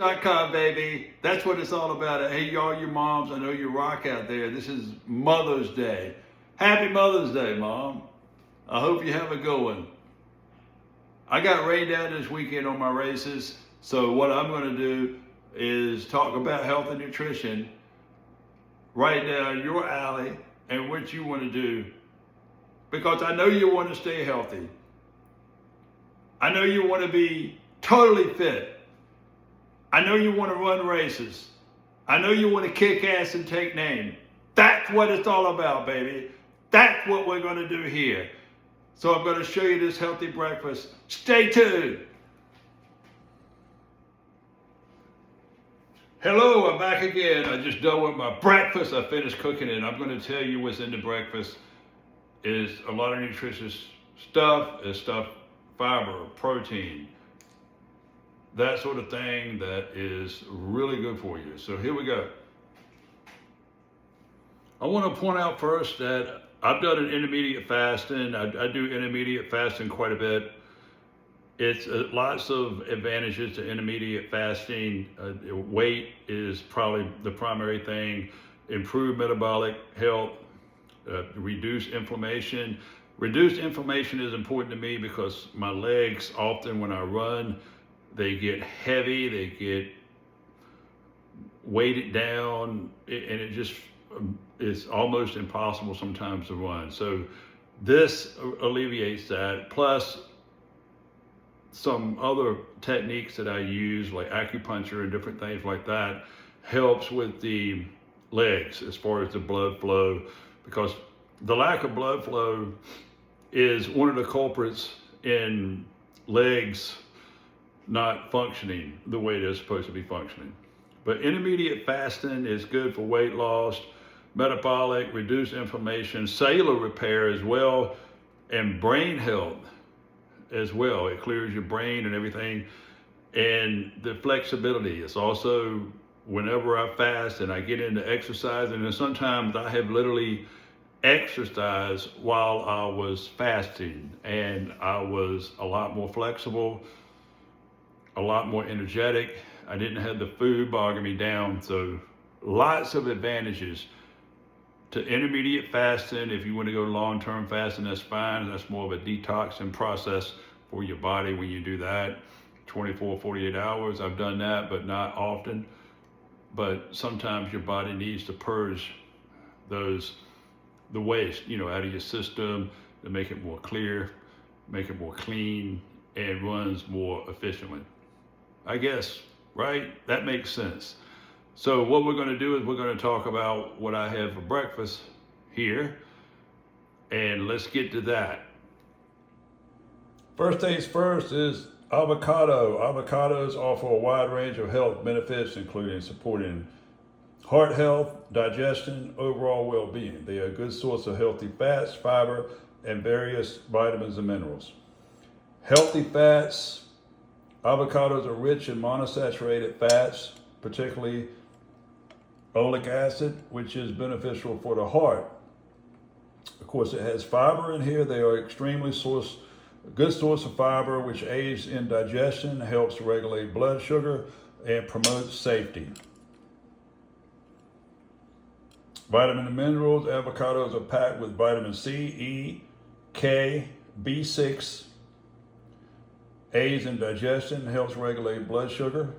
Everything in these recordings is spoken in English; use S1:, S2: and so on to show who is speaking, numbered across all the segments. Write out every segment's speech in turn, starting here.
S1: .com, baby. That's what it's all about. Hey, y'all, your moms, I know you rock out there. This is Mother's Day. Happy Mother's Day, Mom. I hope you have a good one. I got rained out this weekend on my races, so what I'm going to do is talk about health and nutrition right down your alley and what you want to do, because I know you want to stay healthy. I know you want to be totally fit. I know you want to run races. I know you want to kick ass and take name. That's what it's all about, baby. That's what we're going to do here. So I'm going to show you this healthy breakfast. Stay tuned. Hello, I'm back again. I just done with my breakfast. I finished cooking it. I'm going to tell you what's in the breakfast. Is a lot of nutritious stuff. It's stuff, fiber, protein, that sort of thing that is really good for you. So here we go. I want to point out first that I've done an intermediate fasting. I do intermediate fasting quite a bit. It's lots of advantages to intermediate fasting. Weight is probably the primary thing. Improved metabolic health, reduce inflammation. Reduced inflammation is important to me because my legs often when I run, they get heavy, they get weighted down, and it just is almost impossible sometimes to run. So this alleviates that, plus some other techniques that I use, like acupuncture and different things like that, helps with the legs as far as the blood flow, because the lack of blood flow is one of the culprits in legs not functioning the way they're supposed to be functioning. But intermediate fasting is good for weight loss, metabolic, reduced inflammation, cellular repair as well, and brain health as well. It clears your brain and everything. And the flexibility. It's also, whenever I fast and I get into exercise, and then sometimes I have literally exercised while I was fasting, and I was a lot more flexible, a lot more energetic. I didn't have the food bogging me down. So lots of advantages to intermediate fasting. If you want to go long-term fasting, that's fine. That's more of a detoxing process for your body when you do that. 24, 48 hours. I've done that, but not often. But sometimes your body needs to purge the waste, out of your system to make it more clear, make it more clean, and runs more efficiently. I guess, right? That makes sense. So what we're going to do is we're going to talk about what I have for breakfast here, and let's get to that. First things first is avocado. Avocados offer a wide range of health benefits, including supporting heart health, digestion, overall well-being. They are a good source of healthy fats, fiber, and various vitamins and minerals. Healthy fats. Avocados are rich in monosaturated fats, particularly oleic acid, which is beneficial for the heart. Of course, it has fiber in here. They are a good source of fiber, which aids in digestion, helps regulate blood sugar, and promotes safety. Vitamin and minerals. Avocados are packed with vitamin C, E, K, B6, aids in digestion, helps regulate blood sugar.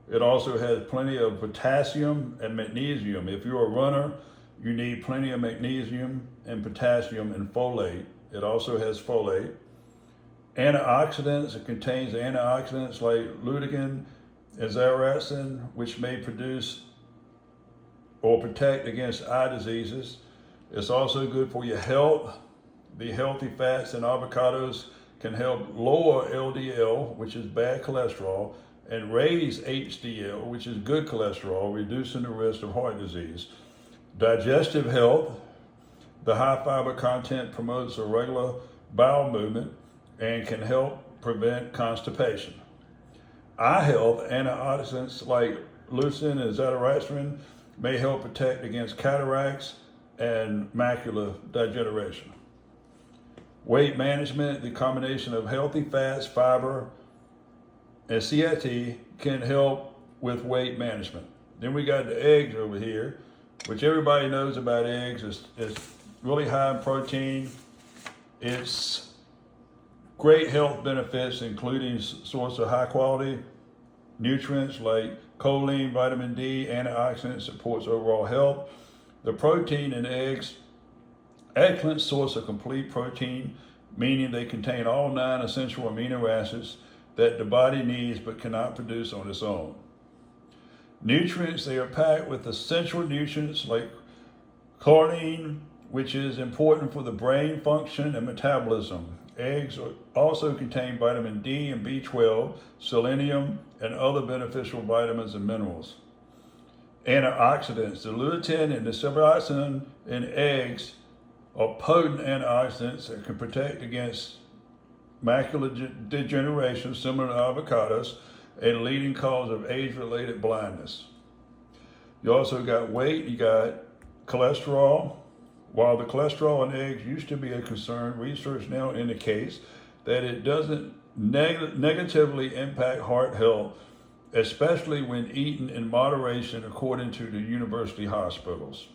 S1: It also has plenty of potassium and magnesium. If you're a runner, you need plenty of magnesium and potassium and folate. It also has folate. Antioxidants. It contains antioxidants like lutein and zeaxanthin, which may produce or protect against eye diseases. It's also good for your health. The healthy fats in avocados can help lower LDL, which is bad cholesterol, and raise HDL, which is good cholesterol, reducing the risk of heart disease. Digestive health. The high fiber content promotes a regular bowel movement and can help prevent constipation. Eye health. Antioxidants like lutein and zeaxanthin may help protect against cataracts and macular degeneration. Weight management. The combination of healthy fats, fiber, and CIT can help with weight management. Then we got the eggs over here, which everybody knows about eggs. It's really high in protein. It's great health benefits, including source of high quality nutrients like choline, vitamin D, antioxidants, supports overall health. The protein in eggs, excellent source of complete protein, meaning they contain all 9 essential amino acids that the body needs but cannot produce on its own. Nutrients, they are packed with essential nutrients like choline, which is important for the brain function and metabolism. Eggs also contain vitamin D and B12, selenium, and other beneficial vitamins and minerals. Antioxidants, the lutein and the zeaxanthin in eggs are potent antioxidants that can protect against macular degeneration, similar to avocados, a leading cause of age-related blindness. You also got weight, you got cholesterol. While the cholesterol in eggs used to be a concern, research now indicates that it doesn't negatively impact heart health, especially when eaten in moderation, according to the university hospitals.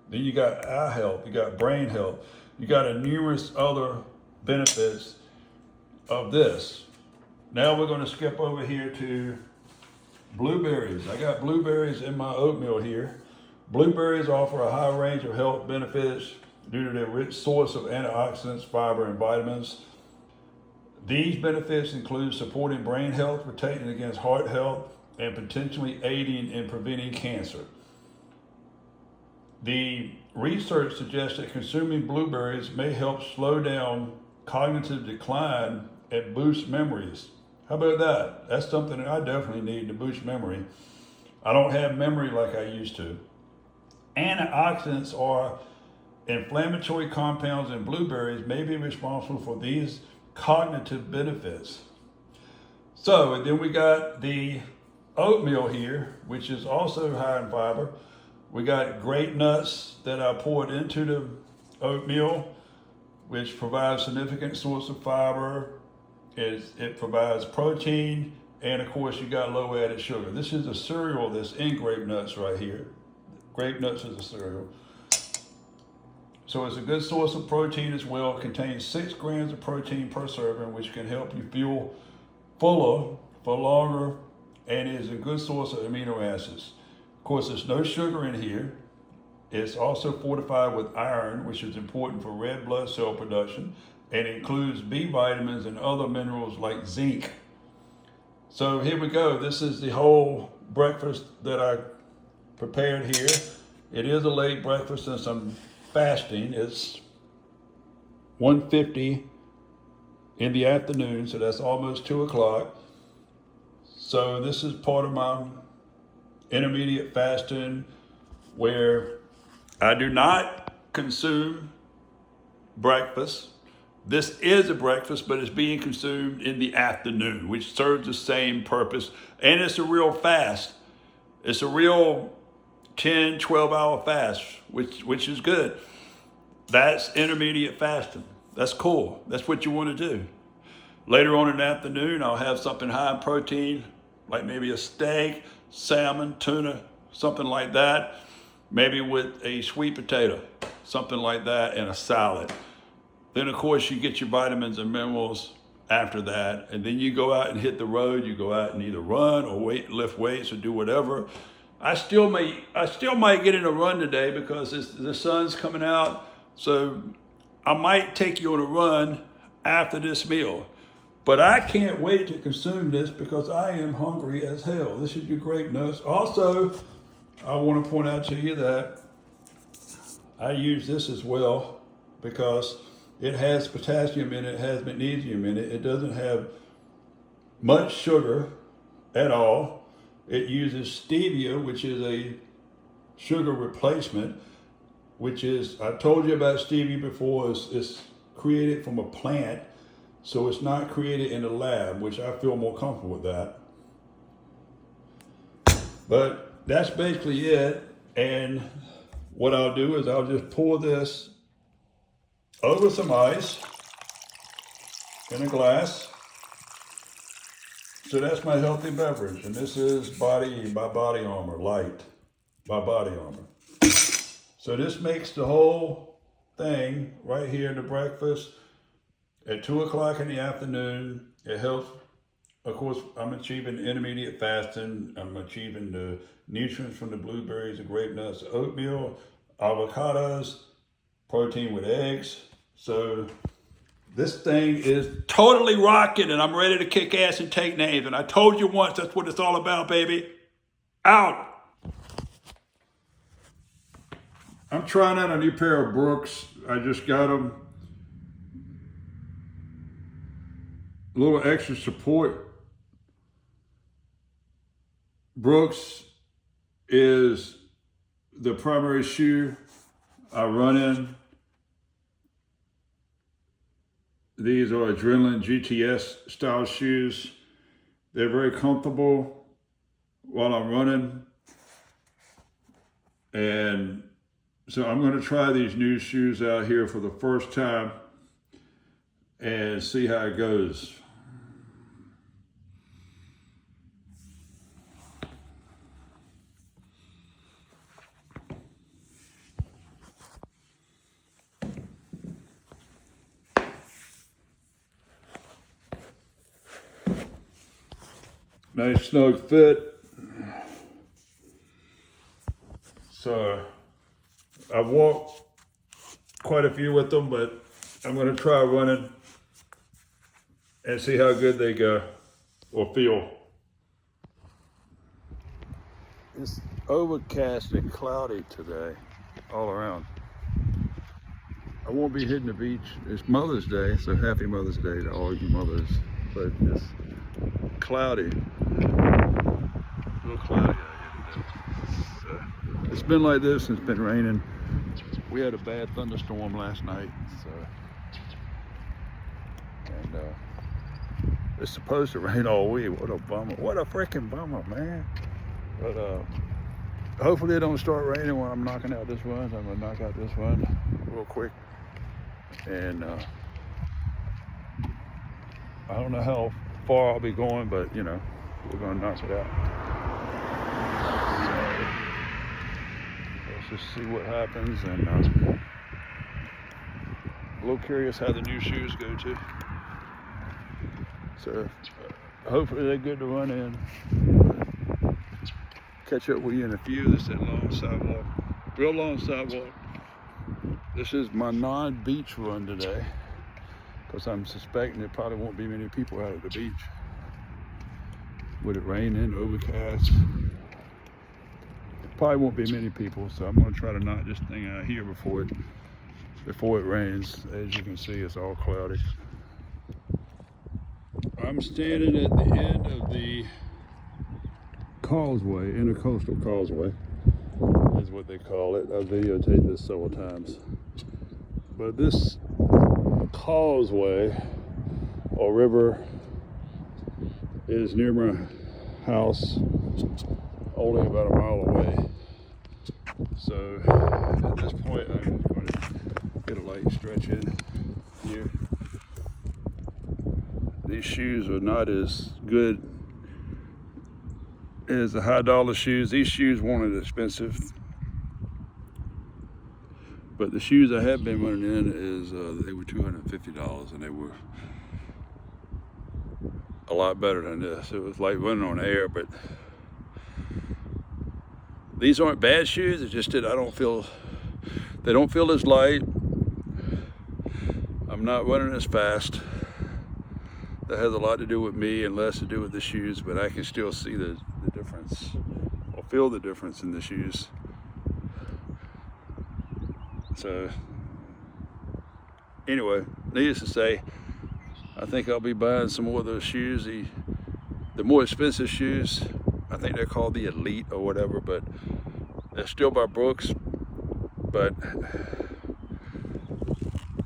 S1: Then you got eye health, you got brain health, you got numerous other benefits of this. Now we're going to skip over here to blueberries. I got blueberries in my oatmeal here. Blueberries offer a high range of health benefits due to their rich source of antioxidants, fiber, and vitamins. These benefits include supporting brain health, protecting against heart health, and potentially aiding in preventing cancer. The research suggests that consuming blueberries may help slow down cognitive decline and boost memories. How about that? That's something that I definitely need to boost memory. I don't have memory like I used to. Antioxidants are inflammatory compounds in blueberries may be responsible for these cognitive benefits. So, and then we got the oatmeal here, which is also high in fiber. We got grape nuts that I poured into the oatmeal, which provides significant source of fiber. It provides protein, and of course you got low added sugar. This is a cereal that's in grape nuts right here. Grape nuts is a cereal. So it's a good source of protein as well. It contains 6 grams of protein per serving, which can help you feel fuller for longer, and is a good source of amino acids. Of course, there's no sugar in here. It's also fortified with iron, which is important for red blood cell production, and includes B vitamins and other minerals like zinc. So here we go. This is the whole breakfast that I prepared here. It is a late breakfast since I'm fasting. It's 1:50 in the afternoon, so that's almost 2 o'clock. So this is part of my intermediate fasting where I do not consume breakfast. This is a breakfast, but it's being consumed in the afternoon, which serves the same purpose. And it's a real fast. It's a real 10, 12-hour fast, which is good. That's intermediate fasting. That's cool. That's what you want to do. Later on in the afternoon, I'll have something high in protein, like maybe a steak, salmon, tuna, something like that. Maybe with a sweet potato, something like that, and a salad. Then, of course, you get your vitamins and minerals after that. And then you go out and hit the road. You go out and either run or lift weights or do whatever. I still might get in a run today because the sun's coming out. So I might take you on a run after this meal. But I can't wait to consume this because I am hungry as hell. This is your grape nuts. Also, I want to point out to you that I use this as well because it has potassium in it, it has magnesium in it. It doesn't have much sugar at all. It uses stevia, which is a sugar replacement, which is, I told you about stevia before, it's created from a plant, so it's not created in a lab, which I feel more comfortable with that. But that's basically it. And what I'll do is I'll just pour this over some ice in a glass. So that's my healthy beverage, and this is Body by Body Armor, Light by Body Armor. So this makes the whole thing right here in the breakfast at 2 o'clock in the afternoon. It helps. Of course, I'm achieving intermediate fasting. I'm achieving the nutrients from the blueberries, the grape nuts, the oatmeal, avocados, protein with eggs. So this thing is totally rocking, and I'm ready to kick ass and take names. And I told you once, that's what it's all about, baby. Out. I'm trying out a new pair of Brooks. I just got them. A little extra support. Brooks is the primary shoe I run in. These are Adrenaline GTS style shoes. They're very comfortable while I'm running. And so I'm going to try these new shoes out here for the first time and see how it goes. Nice snug fit. So I've walked quite a few with them, but I'm going to try running and see how good they go or feel. It's overcast and cloudy today all around. I won't be hitting the beach. It's Mother's Day, so happy Mother's Day to all you mothers. But it's cloudy. A little cloudy out here today. It's been like this and it's been raining. We had a bad thunderstorm last night, and it's supposed to rain all week. What a bummer. What a freaking bummer, man. But hopefully it don't start raining when I'm knocking out this one. I'm gonna knock out this one real quick. And I don't know how far I'll be going, but you know, we're gonna knock it out. So let's just see what happens, and a little curious how the new shoes go too. So hopefully they're good to run in. Catch up with you in a few. This is that long sidewalk, real long sidewalk. This is my non-beach run today, because I'm suspecting there probably won't be many people out at the beach. With it raining, overcast, probably won't be many people, so I'm going to try to knock this thing out here before it rains. As you can see, it's all cloudy. I'm standing at the end of the causeway, intercoastal causeway is what they call it. I've videotaped this several times. But this causeway or river is near my house, only about a mile away. So at this point, I'm going to get a light stretch in here. These shoes are not as good as the high dollar shoes. These shoes weren't as expensive, but the shoes I have been running in is they were $250, and they were a lot better than this. It was like running on air, but these aren't bad shoes. It's just that they don't feel as light. I'm not running as fast. That has a lot to do with me and less to do with the shoes, but I can still see the difference, or feel the difference in the shoes. So anyway, needless to say, I think I'll be buying some more of those shoes, the more expensive shoes. I think they're called the Elite or whatever, but they're still by Brooks, but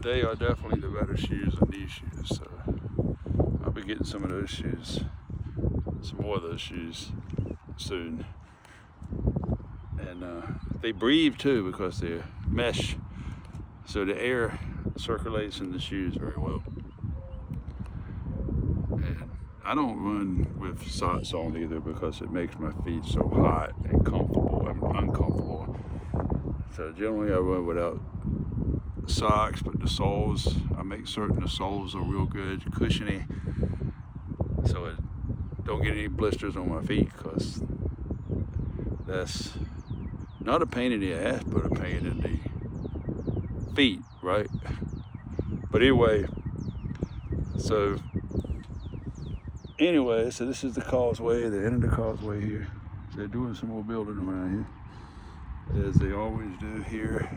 S1: they are definitely the better shoes than these shoes. So I'll be getting some of those shoes, some more of those shoes soon. And they breathe too, because they're mesh, so the air circulates in the shoes very well. And I don't run with socks on either because it makes my feet so hot and uncomfortable. So generally I run without socks, but the soles, I make certain the soles are real good, cushiony, so it don't get any blisters on my feet, because that's not a pain in the ass, but a pain in the feet, right? But anyway, so this is the causeway, the end of the causeway here. They're doing some more building around here, as they always do here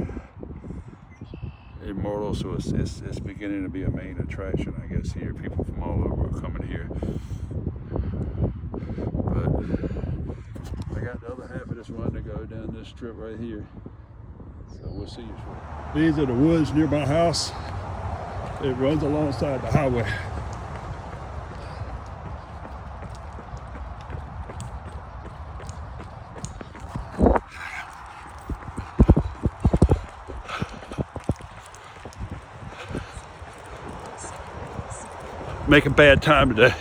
S1: in Myrtle. So it's beginning to be a main attraction, I guess, here. People from all over are coming here. But I got the other half of this run to go down this strip right here. So we'll see you shortly. These are the woods near my house. It runs alongside the highway. Make a bad time today.